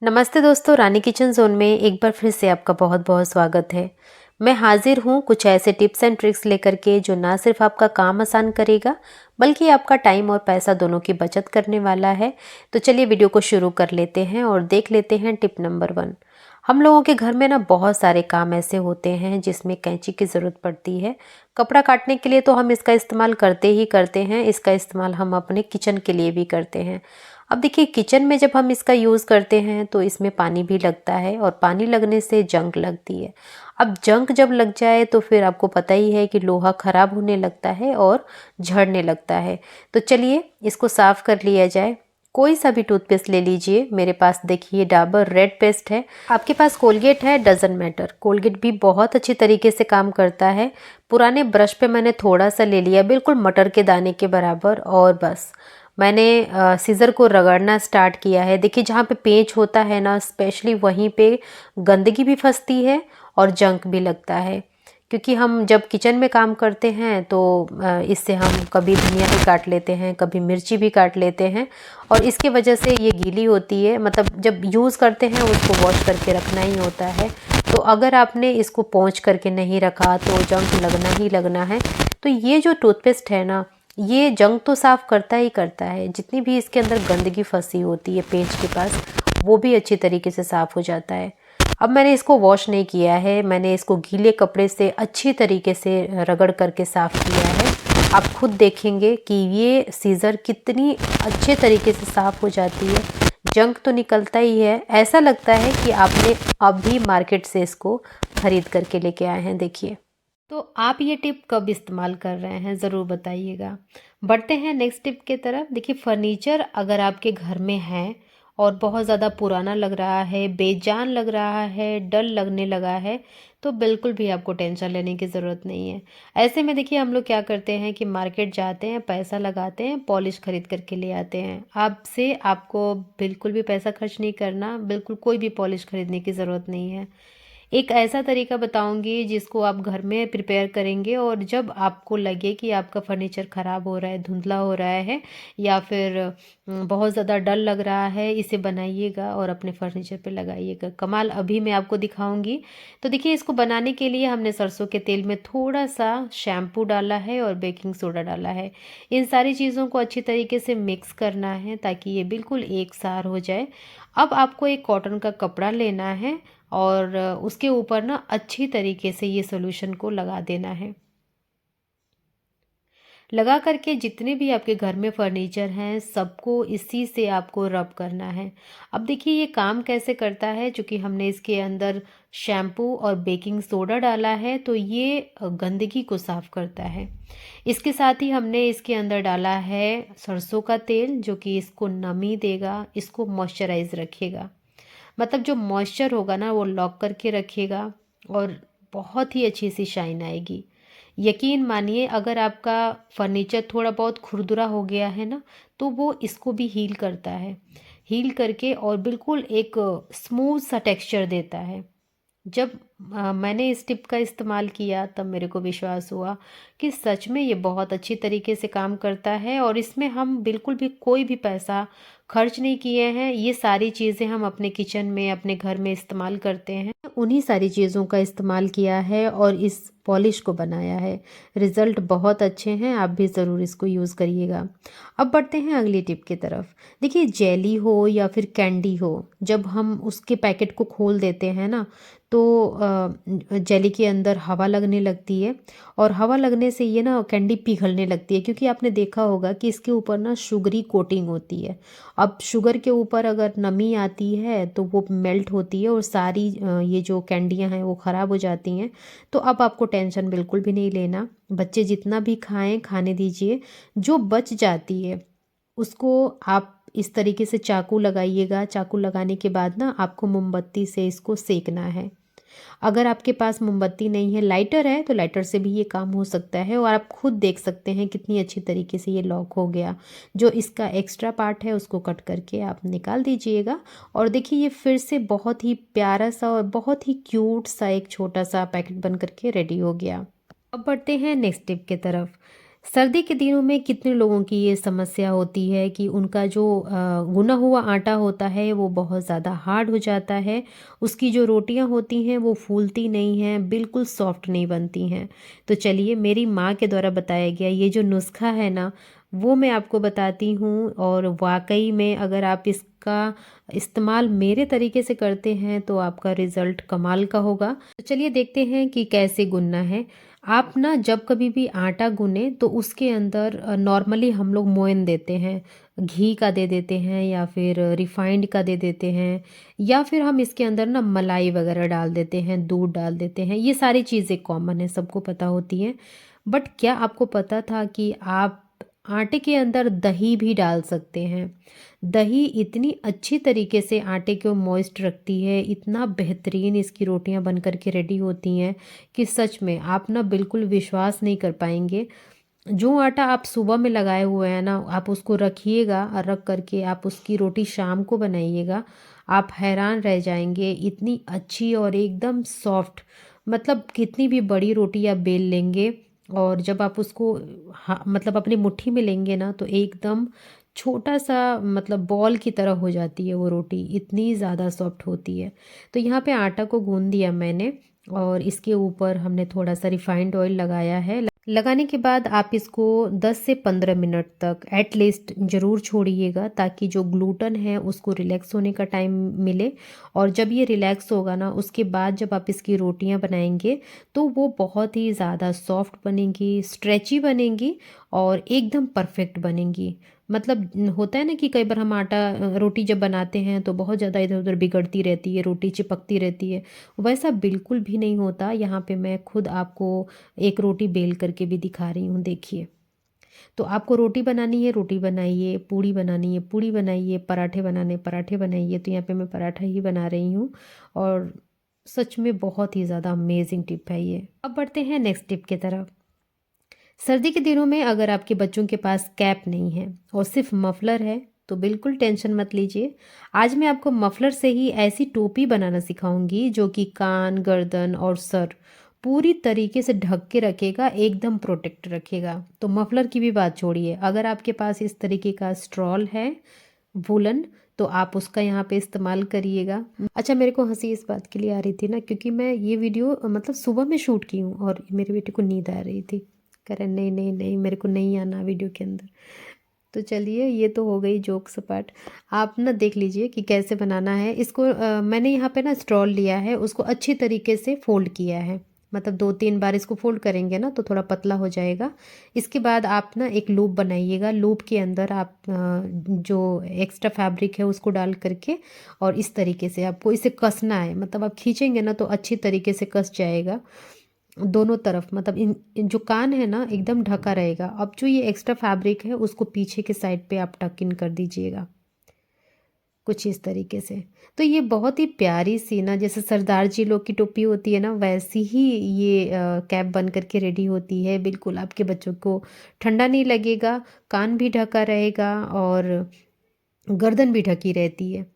नमस्ते दोस्तों, रानी kitchen zone में एक बार फिर से आपका बहुत बहुत स्वागत है। मैं हाजिर हूँ कुछ ऐसे टिप्स एंड ट्रिक्स लेकर के जो ना सिर्फ आपका काम आसान करेगा बल्कि आपका टाइम और पैसा दोनों की बचत करने वाला है। तो चलिए वीडियो को शुरू कर लेते हैं और देख लेते हैं टिप नंबर 1। हम लोगों के घर में ना बहुत सारे काम ऐसे होते हैं जिसमें कैंची की ज़रूरत पड़ती है। कपड़ा काटने के लिए तो हम इसका इस्तेमाल करते ही करते हैं, इसका इस्तेमाल हम अपने किचन के लिए भी करते हैं। अब देखिए, किचन में जब हम इसका यूज़ करते हैं तो इसमें पानी भी लगता है और पानी लगने से जंग लगती है। अब जंग जब लग जाए तो फिर आपको पता ही है कि लोहा ख़राब होने लगता है और झड़ने लगता है। तो चलिए इसको साफ़ कर लिया जाए। कोई सा भी टूथपेस्ट ले लीजिए। मेरे पास देखिए डाबर रेड पेस्ट है, आपके पास कोलगेट है, डजंट मैटर। कोलगेट भी बहुत अच्छी तरीके से काम करता है। पुराने ब्रश पे मैंने थोड़ा सा ले लिया, बिल्कुल मटर के दाने के बराबर, और बस मैंने सीज़र को रगड़ना स्टार्ट किया है। देखिए जहाँ पे पेंच होता है ना, स्पेशली वहीं पे गंदगी भी फंसती है और जंक भी लगता है। क्योंकि हम जब किचन में काम करते हैं तो इससे हम कभी धनिया भी काट लेते हैं, कभी मिर्ची भी काट लेते हैं, और इसके वजह से ये गीली होती है। मतलब जब यूज़ करते हैं उसको वॉश करके रखना ही होता है। तो अगर आपने इसको पोंछ करके नहीं रखा तो जंक लगना ही लगना है। तो ये जो टूथपेस्ट है ना, ये जंग तो साफ़ करता ही करता है। जितनी भी इसके अंदर गंदगी फंसी होती है पेंच के पास, वो भी अच्छी तरीके से साफ़ हो जाता है। अब मैंने इसको वॉश नहीं किया है, मैंने इसको गीले कपड़े से अच्छी तरीके से रगड़ करके साफ़ किया है। आप खुद देखेंगे कि ये सीज़र कितनी अच्छे तरीके से साफ़ हो जाती है। जंक तो निकलता ही है, ऐसा लगता है कि आपने अभी मार्केट से इसको ख़रीद करके लेके आए हैं। देखिए, तो आप ये टिप कब इस्तेमाल कर रहे हैं ज़रूर बताइएगा। बढ़ते हैं नेक्स्ट टिप की तरफ। देखिए, फर्नीचर अगर आपके घर में है और बहुत ज़्यादा पुराना लग रहा है, बेजान लग रहा है, डल लगने लगा है, तो बिल्कुल भी आपको टेंशन लेने की ज़रूरत नहीं है। ऐसे में देखिए, हम लोग क्या करते हैं कि मार्केट जाते हैं, पैसा लगाते हैं, पॉलिश खरीद करके ले आते हैं। आपसे आपको बिल्कुल भी पैसा खर्च नहीं करना, बिल्कुल कोई भी पॉलिश खरीदने की ज़रूरत नहीं है। एक ऐसा तरीका बताऊंगी जिसको आप घर में प्रिपेयर करेंगे, और जब आपको लगे कि आपका फर्नीचर ख़राब हो रहा है, धुंधला हो रहा है, या फिर बहुत ज़्यादा डल लग रहा है, इसे बनाइएगा और अपने फर्नीचर पे लगाइएगा। कमाल अभी मैं आपको दिखाऊंगी। तो देखिए, इसको बनाने के लिए हमने सरसों के तेल में थोड़ा सा शैम्पू डाला है और बेकिंग सोडा डाला है। इन सारी चीज़ों को अच्छी तरीके से मिक्स करना है ताकि ये बिल्कुल एक सार हो जाए। अब आपको एक कॉटन का कपड़ा लेना है और उसके ऊपर ना अच्छी तरीके से ये सॉल्यूशन को लगा देना है। लगा करके जितने भी आपके घर में फर्नीचर हैं सबको इसी से आपको रब करना है। अब देखिए ये काम कैसे करता है, चूँकि हमने इसके अंदर शैम्पू और बेकिंग सोडा डाला है तो ये गंदगी को साफ करता है। इसके साथ ही हमने इसके अंदर डाला है सरसों का तेल, जो कि इसको नमी देगा, इसको मॉइस्चराइज रखेगा। मतलब जो मॉइस्चर होगा ना वो लॉक करके रखेगा और बहुत ही अच्छी सी शाइन आएगी। यकीन मानिए, अगर आपका फर्नीचर थोड़ा बहुत खुरदुरा हो गया है ना, तो वो इसको भी हील करता है। हील करके और बिल्कुल एक स्मूथ सा टेक्सचर देता है। जब मैंने इस टिप का इस्तेमाल किया तब मेरे को विश्वास हुआ कि सच में ये बहुत अच्छी तरीके से काम करता है, और इसमें हम बिल्कुल भी कोई भी पैसा खर्च नहीं किए हैं। ये सारी चीज़ें हम अपने किचन में, अपने घर में इस्तेमाल करते हैं, उन्हीं सारी चीज़ों का इस्तेमाल किया है और इस पॉलिश को बनाया है। रिज़ल्ट बहुत अच्छे हैं, आप भी ज़रूर इसको यूज़ करिएगा। अब बढ़ते हैं अगली टिप की तरफ। देखिए, जेली हो या फिर कैंडी हो, जब हम उसके पैकेट को खोल देते हैं ना, तो जेली के अंदर हवा लगने लगती है, और हवा लगने से ये ना कैंडी पिघलने लगती है, क्योंकि आपने देखा होगा कि इसके ऊपर ना शुगरी कोटिंग होती है। अब शुगर के ऊपर अगर नमी आती है तो वो मेल्ट होती है और सारी ये जो कैंडियाँ हैं वो ख़राब हो जाती हैं। तो अब आपको टेंशन बिल्कुल भी नहीं लेना। बच्चे जितना भी खाएं खाने दीजिए। जो बच जाती है उसको आप इस तरीके से चाकू लगाइएगा। चाकू लगाने के बाद ना आपको मोमबत्ती से इसको सेकना है। अगर आपके पास मोमबत्ती नहीं है, लाइटर है, तो लाइटर से भी ये काम हो सकता है। और आप खुद देख सकते हैं कितनी अच्छी तरीके से ये लॉक हो गया। जो इसका एक्स्ट्रा पार्ट है उसको कट करके आप निकाल दीजिएगा। और देखिए ये फिर से बहुत ही प्यारा सा और बहुत ही क्यूट सा एक छोटा सा पैकेट बन करके रेडी हो गया। अब बढ़ते हैं नेक्स्ट टिप की तरफ। सर्दी के दिनों में कितने लोगों की ये समस्या होती है कि उनका जो गुना हुआ आटा होता है वो बहुत ज़्यादा हार्ड हो जाता है। उसकी जो रोटियां होती हैं वो फूलती नहीं हैं, बिल्कुल सॉफ्ट नहीं बनती हैं। तो चलिए, मेरी माँ के द्वारा बताया गया ये जो नुस्खा है ना, वो मैं आपको बताती हूँ, और वाकई में अगर आप इसका इस्तेमाल मेरे तरीके से करते हैं तो आपका रिज़ल्ट कमाल का होगा। तो चलिए देखते हैं कि कैसे गूँथना है। आप ना जब कभी भी आटा गूने तो उसके अंदर नॉर्मली हम लोग मोयन देते हैं, घी का दे देते हैं या फिर रिफाइंड का दे देते हैं, या फिर हम इसके अंदर ना मलाई वगैरह डाल देते हैं, दूध डाल देते हैं। ये सारी चीज़ें कॉमन है, सबको पता होती हैं। बट क्या आपको पता था कि आप आटे के अंदर दही भी डाल सकते हैं? दही इतनी अच्छी तरीके से आटे को मॉइस्ट रखती है, इतना बेहतरीन इसकी रोटियां बन कर के रेडी होती हैं कि सच में आप ना बिल्कुल विश्वास नहीं कर पाएंगे। जो आटा आप सुबह में लगाए हुए हैं ना, आप उसको रखिएगा और रख करके आप उसकी रोटी शाम को बनाइएगा, आप हैरान रह जाएंगे। इतनी अच्छी और एकदम सॉफ्ट, मतलब कितनी भी बड़ी रोटी आप बेल लेंगे और जब आप उसको मतलब अपनी मुट्ठी में लेंगे ना तो एकदम छोटा सा, मतलब बॉल की तरह हो जाती है वो रोटी, इतनी ज़्यादा सॉफ्ट होती है। तो यहाँ पे आटा को गूंद दिया मैंने और इसके ऊपर हमने थोड़ा सा रिफाइंड ऑयल लगाया है। लगाने के बाद आप इसको 10 से 15 मिनट तक एट लीस्ट ज़रूर छोड़िएगा, ताकि जो ग्लूटन है उसको रिलैक्स होने का टाइम मिले। और जब ये रिलैक्स होगा ना, उसके बाद जब आप इसकी रोटियां बनाएंगे तो वो बहुत ही ज़्यादा सॉफ्ट बनेंगी, स्ट्रेची बनेंगी और एकदम परफेक्ट बनेंगी। मतलब होता है ना कि कई बार हम आटा रोटी जब बनाते हैं तो बहुत ज़्यादा इधर उधर बिगड़ती रहती है, रोटी चिपकती रहती है। वैसा बिल्कुल भी नहीं होता। यहाँ पे मैं खुद आपको एक रोटी बेल करके भी दिखा रही हूँ, देखिए। तो आपको रोटी बनानी है, रोटी बनाइए, पूड़ी बनानी है, पूड़ी बनाइए, पराठे बनाने पराठे बनाइए। तो यहाँ पे मैं पराठा ही बना रही हूँ और सच में बहुत ही ज़्यादा अमेजिंग टिप है ये। अब बढ़ते हैं नेक्स्ट टिप की तरफ। सर्दी के दिनों में अगर आपके बच्चों के पास कैप नहीं है और सिर्फ मफलर है तो बिल्कुल टेंशन मत लीजिए। आज मैं आपको मफलर से ही ऐसी टोपी बनाना सिखाऊंगी जो कि कान, गर्दन और सर पूरी तरीके से ढक के रखेगा, एकदम प्रोटेक्ट रखेगा। तो मफलर की भी बात छोड़िए, अगर आपके पास इस तरीके का स्ट्रॉल है वुलन, तो आप उसका यहाँ पे इस्तेमाल करिएगा। अच्छा, मेरे को हंसी इस बात के लिए आ रही थी ना, क्योंकि मैं ये वीडियो मतलब सुबह में शूट की हूँ और मेरे बेटे को नींद आ रही थी। कह रहे नहीं नहीं नहीं, मेरे को नहीं आना वीडियो के अंदर। तो चलिए, ये तो हो गई जोक सपाट। आप ना देख लीजिए कि कैसे बनाना है इसको। मैंने यहाँ पे ना स्ट्रॉल लिया है, उसको अच्छी तरीके से फोल्ड किया है। मतलब 2-3 बार इसको फोल्ड करेंगे ना तो थोड़ा पतला हो जाएगा। इसके बाद आप ना एक लूप बनाइएगा। लूप के अंदर आप जो एक्स्ट्रा फैब्रिक है उसको डाल करके और इस तरीके से आपको इसे कसना है। मतलब आप खींचेंगे ना तो अच्छी तरीके से कस जाएगा दोनों तरफ। मतलब इन जो कान है ना एकदम ढका रहेगा। अब जो ये एक्स्ट्रा फैब्रिक है उसको पीछे के साइड पे आप टक इन कर दीजिएगा कुछ इस तरीके से। तो ये बहुत ही प्यारी सी ना, जैसे सरदार जी लोग की टोपी होती है ना, वैसी ही ये कैप बन करके रेडी होती है। बिल्कुल आपके बच्चों को ठंडा नहीं लगेगा, कान भी ढका रहेगा और गर्दन भी ढकी रहती है।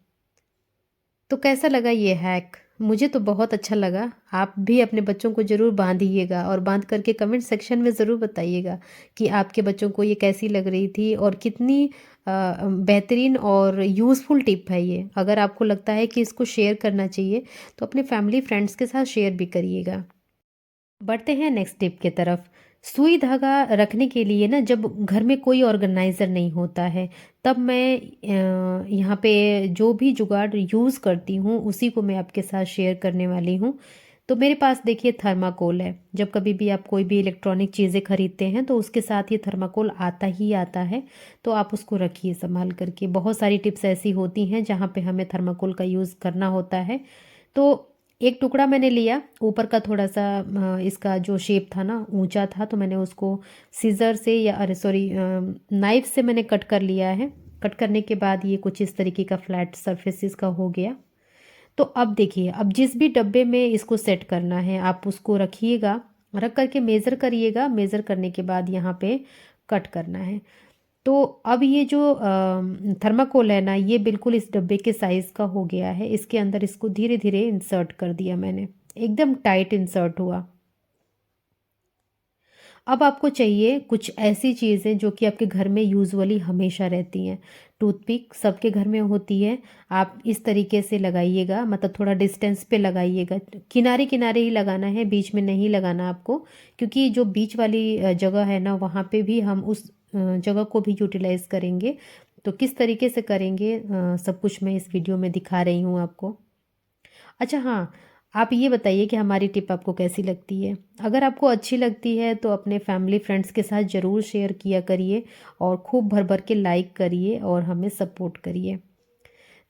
तो कैसा लगा ये हैक? मुझे तो बहुत अच्छा लगा। आप भी अपने बच्चों को ज़रूर बांधिएगा और बांध करके कमेंट सेक्शन में ज़रूर बताइएगा कि आपके बच्चों को ये कैसी लग रही थी और कितनी बेहतरीन और यूज़फुल टिप है ये। अगर आपको लगता है कि इसको शेयर करना चाहिए तो अपने फैमिली फ्रेंड्स के साथ शेयर भी करिएगा। बढ़ते हैं नेक्स्ट टिप की तरफ। सुई धागा रखने के लिए ना, जब घर में कोई ऑर्गेनाइज़र नहीं होता है तब मैं यहाँ पे जो भी जुगाड़ यूज़ करती हूँ उसी को मैं आपके साथ शेयर करने वाली हूँ। तो मेरे पास देखिए थर्माकोल है। जब कभी भी आप कोई भी इलेक्ट्रॉनिक चीज़ें खरीदते हैं तो उसके साथ ये थर्माकोल आता ही आता है। तो आप उसको रखिए संभाल करके। बहुत सारी टिप्स ऐसी होती हैं जहाँ पे हमें थर्माकोल का यूज़ करना होता है। तो एक टुकड़ा मैंने लिया, ऊपर का थोड़ा सा इसका जो शेप था ना ऊंचा था, तो मैंने उसको सीज़र से या अरे सॉरी नाइफ से मैंने कट कर लिया है। कट करने के बाद ये कुछ इस तरीके का फ्लैट सरफेस इसका हो गया। तो अब देखिए, अब जिस भी डब्बे में इसको सेट करना है आप उसको रखिएगा, रख करके मेज़र करिएगा। मेज़र करने के बाद यहाँ पे कट करना है। तो अब ये जो थर्माकोल है ना, ये बिल्कुल इस डब्बे के साइज़ का हो गया है। इसके अंदर इसको धीरे धीरे इंसर्ट कर दिया मैंने, एकदम टाइट इंसर्ट हुआ। अब आपको चाहिए कुछ ऐसी चीज़ें जो कि आपके घर में यूजुअली हमेशा रहती हैं। टूथपिक सबके घर में होती है। आप इस तरीके से लगाइएगा, मतलब थोड़ा डिस्टेंस पे लगाइएगा। किनारे किनारे ही लगाना है, बीच में नहीं लगाना आपको, क्योंकि जो बीच वाली जगह है ना, वहाँ पे भी हम उस जगह को भी यूटिलाइज करेंगे। तो किस तरीके से करेंगे सब कुछ मैं इस वीडियो में दिखा रही हूँ आपको। अच्छा हाँ, आप ये बताइए कि हमारी टिप आपको कैसी लगती है? अगर आपको अच्छी लगती है तो अपने फैमिली फ्रेंड्स के साथ ज़रूर शेयर किया करिए और खूब भर-भर के लाइक करिए और हमें सपोर्ट करिए।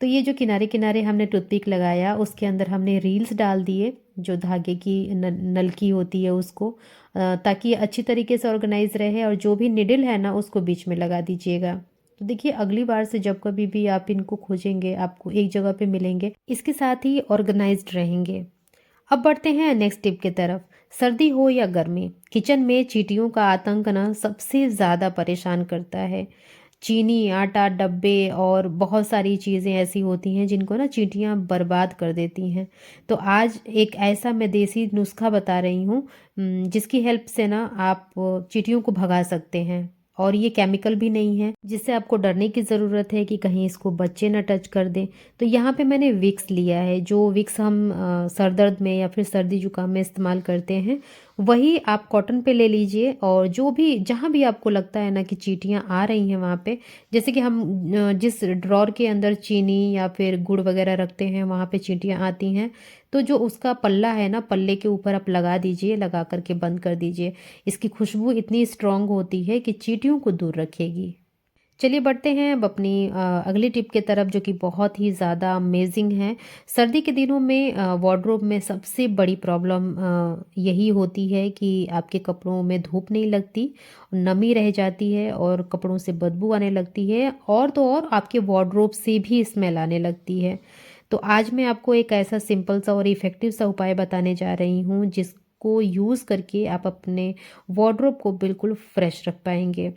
तो ये जो किनारे-किनारे हमने टूथपिक लगाया, उसके अंदर हमने रील्स डाल दिए, जो धागे की न नलकी होती है उसको, ताकि ये अच्छी तरीके से ऑर्गेनाइज़ रहे, और जो भी निडल है ना उसको बीच में लगा दीजिएगा। तो देखिए अगली बार से जब कभी भी आप इनको खोजेंगे, आपको एक जगह पे मिलेंगे, इसके साथ ही ऑर्गेनाइज्ड रहेंगे। अब बढ़ते हैं नेक्स्ट टिप की तरफ। सर्दी हो या गर्मी, किचन में चींटियों का आतंक ना सबसे ज़्यादा परेशान करता है। चीनी, आटा, डब्बे और बहुत सारी चीज़ें ऐसी होती हैं जिनको ना चींटियाँ बर्बाद कर देती हैं। तो आज एक ऐसा मैं देसी नुस्खा बता रही हूँ, जिसकी हेल्प से ना आप चींटियों को भगा सकते हैं। और ये केमिकल भी नहीं है जिससे आपको डरने की ज़रूरत है कि कहीं इसको बच्चे ना टच कर दें। तो यहाँ पे मैंने विक्स लिया है, जो विक्स हम सर दर्द में या फिर सर्दी जुकाम में इस्तेमाल करते हैं, वही आप कॉटन पे ले लीजिए। और जो भी जहाँ भी आपको लगता है ना कि चींटियाँ आ रही हैं वहाँ पे, जैसे कि हम जिस ड्रॉर के अंदर चीनी या फिर गुड़ वगैरह रखते हैं वहाँ पे चींटियाँ आती हैं, तो जो उसका पल्ला है ना, पल्ले के ऊपर आप लगा दीजिए, लगा करके बंद कर दीजिए। इसकी खुशबू इतनी स्ट्रांग होती है कि चींटियों को दूर रखेगी। चलिए बढ़ते हैं अब अपनी अगली टिप की तरफ, जो कि बहुत ही ज़्यादा अमेजिंग है। सर्दी के दिनों में वार्डरोब में सबसे बड़ी प्रॉब्लम यही होती है कि आपके कपड़ों में धूप नहीं लगती, नमी रह जाती है और कपड़ों से बदबू आने लगती है, और तो और आपके वार्डरोब से भी स्मेल आने लगती है। तो आज मैं आपको एक ऐसा सिंपल सा और इफ़ेक्टिव सा उपाय बताने जा रही हूँ, जिसको यूज़ करके आप अपने वार्डरोब को बिल्कुल फ्रेश रख पाएंगे।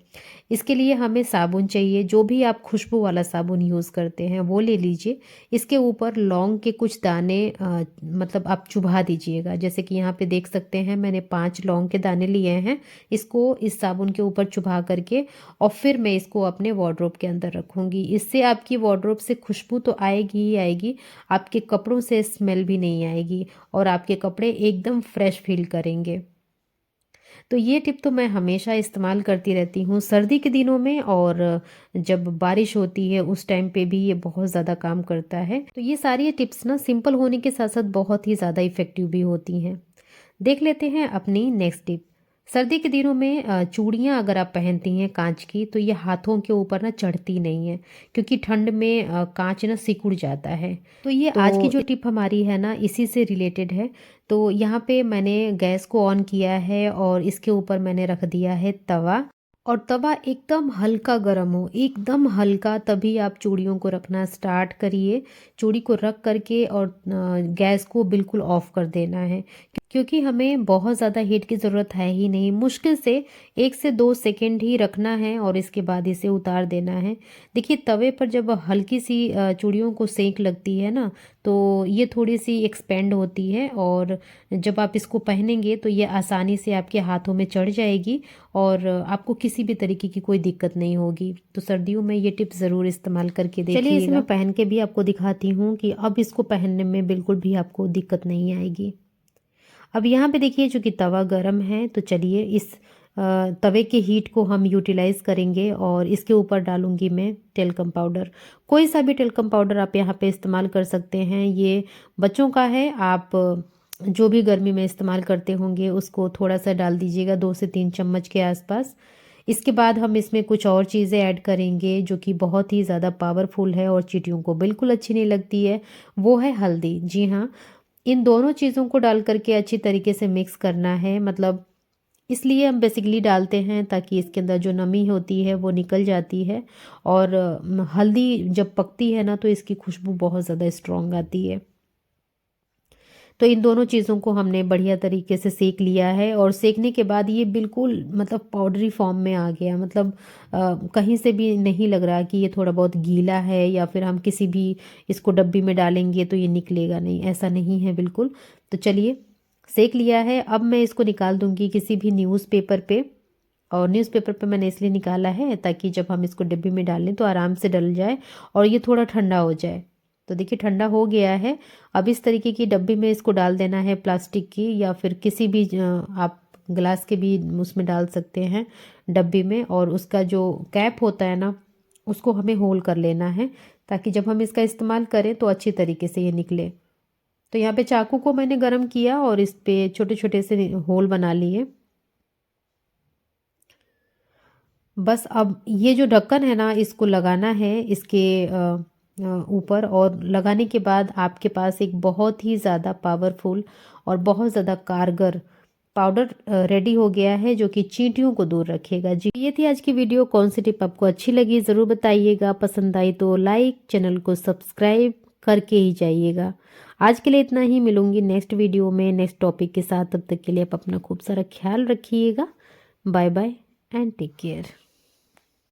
इसके लिए हमें साबुन चाहिए, जो भी आप खुशबू वाला साबुन यूज़ करते हैं वो ले लीजिए। इसके ऊपर लौंग के कुछ दाने मतलब आप चुभा दीजिएगा। जैसे कि यहाँ पे देख सकते हैं, मैंने 5 लौंग के दाने लिए हैं। इसको इस साबुन के ऊपर चुभा करके और फिर मैं इसको अपने वार्डरोब के अंदर रखूँगी। इससे आपकी वार्डरोब से खुशबू तो आएगी ही आएगी, आपके कपड़ों से स्मेल भी नहीं आएगी और आपके कपड़े एकदम फ्रेश फील करेंगे। तो ये टिप तो मैं हमेशा इस्तेमाल करती रहती हूँ सर्दी के दिनों में, और जब बारिश होती है उस टाइम पे भी ये बहुत ज़्यादा काम करता है। तो ये सारी टिप्स ना सिंपल होने के साथ साथ बहुत ही ज़्यादा इफ़ेक्टिव भी होती हैं। देख लेते हैं अपनी नेक्स्ट टिप। सर्दी के दिनों में चूड़ियाँ अगर आप पहनती हैं कांच की, तो ये हाथों के ऊपर ना चढ़ती नहीं है, क्योंकि ठंड में कांच ना सिकुड़ जाता है। तो ये आज की जो टिप हमारी है ना, इसी से रिलेटेड है। तो यहाँ पे मैंने गैस को ऑन किया है और इसके ऊपर मैंने रख दिया है तवा, और तवा एकदम हल्का गर्म हो, एकदम हल्का, तभी आप चूड़ियों को रखना स्टार्ट करिए। चूड़ी को रख करके और गैस को बिल्कुल ऑफ कर देना है, क्योंकि हमें बहुत ज़्यादा हीट की ज़रूरत है ही नहीं। मुश्किल से 1 से 2 सेकंड ही रखना है और इसके बाद इसे उतार देना है। देखिए तवे पर जब हल्की सी चूड़ियों को सेंक लगती है ना, तो ये थोड़ी सी एक्सपेंड होती है, और जब आप इसको पहनेंगे तो ये आसानी से आपके हाथों में चढ़ जाएगी और आपको किसी भी तरीके की कोई दिक्कत नहीं होगी। तो सर्दियों में ये टिप्स ज़रूर इस्तेमाल करके देखिएगा। चलिए इसे मैं पहन के भी आपको दिखाती हूँ कि अब इसको पहनने में बिल्कुल भी आपको दिक्कत नहीं आएगी। अब यहाँ पे देखिए चूँकि तवा गरम है, तो चलिए इस तवे के हीट को हम यूटिलाइज़ करेंगे और इसके ऊपर डालूँगी मैं टेल्कम पाउडर। कोई सा भी टेल्कम पाउडर आप यहाँ पे इस्तेमाल कर सकते हैं। ये बच्चों का है, आप जो भी गर्मी में इस्तेमाल करते होंगे उसको थोड़ा सा डाल दीजिएगा, 2 से 3 चम्मच के आसपास। इसके बाद हम इसमें कुछ और चीज़ें ऐड करेंगे जो कि बहुत ही ज़्यादा पावरफुल है और चींटियों को बिल्कुल अच्छी नहीं लगती है, वो है हल्दी। जी हाँ, इन दोनों चीज़ों को डाल करके अच्छी तरीके से मिक्स करना है। मतलब इसलिए हम बेसिकली डालते हैं ताकि इसके अंदर जो नमी होती है वो निकल जाती है, और हल्दी जब पकती है ना तो इसकी खुशबू बहुत ज़्यादा स्ट्रॉन्ग आती है। तो इन दोनों चीज़ों को हमने बढ़िया तरीके से सेक लिया है, और सेकने के बाद ये बिल्कुल मतलब पाउडरी फॉर्म में आ गया। मतलब कहीं से भी नहीं लग रहा कि ये थोड़ा बहुत गीला है, या फिर हम किसी भी इसको डब्बी में डालेंगे तो ये निकलेगा नहीं, ऐसा नहीं है बिल्कुल। तो चलिए सेक लिया है। अब मैं इसको निकाल दूंगी किसी भी न्यूज़पेपर पे, और न्यूज़पेपर पे मैंने इसलिए निकाला है ताकि जब हम इसको डिब्बे में डालें तो आराम से डल जाए और ये थोड़ा ठंडा हो जाए। तो देखिए ठंडा हो गया है। अब इस तरीके की डब्बी में इसको डाल देना है, प्लास्टिक की या फिर किसी भी आप ग्लास के भी उसमें डाल सकते हैं डब्बी में। और उसका जो कैप होता है ना, उसको हमें होल कर लेना है ताकि जब हम इसका इस्तेमाल करें तो अच्छी तरीके से ये निकले। तो यहाँ पे चाकू को मैंने गरम किया और इस पे छोटे छोटे से होल बना लिए। बस अब ये जो ढक्कन है ना, इसको लगाना है इसके ऊपर, और लगाने के बाद आपके पास एक बहुत ही ज़्यादा पावरफुल और बहुत ज़्यादा कारगर पाउडर रेडी हो गया है, जो कि चींटियों को दूर रखेगा। जी, ये थी आज की वीडियो। कौन सी टिप आपको अच्छी लगी ज़रूर बताइएगा। पसंद आई तो लाइक, चैनल को सब्सक्राइब करके ही जाइएगा। आज के लिए इतना ही। मिलूंगी नेक्स्ट वीडियो में नेक्स्ट टॉपिक के साथ। तब तक के लिए आप अपना खूब सारा ख्याल रखिएगा। Bye bye and take care.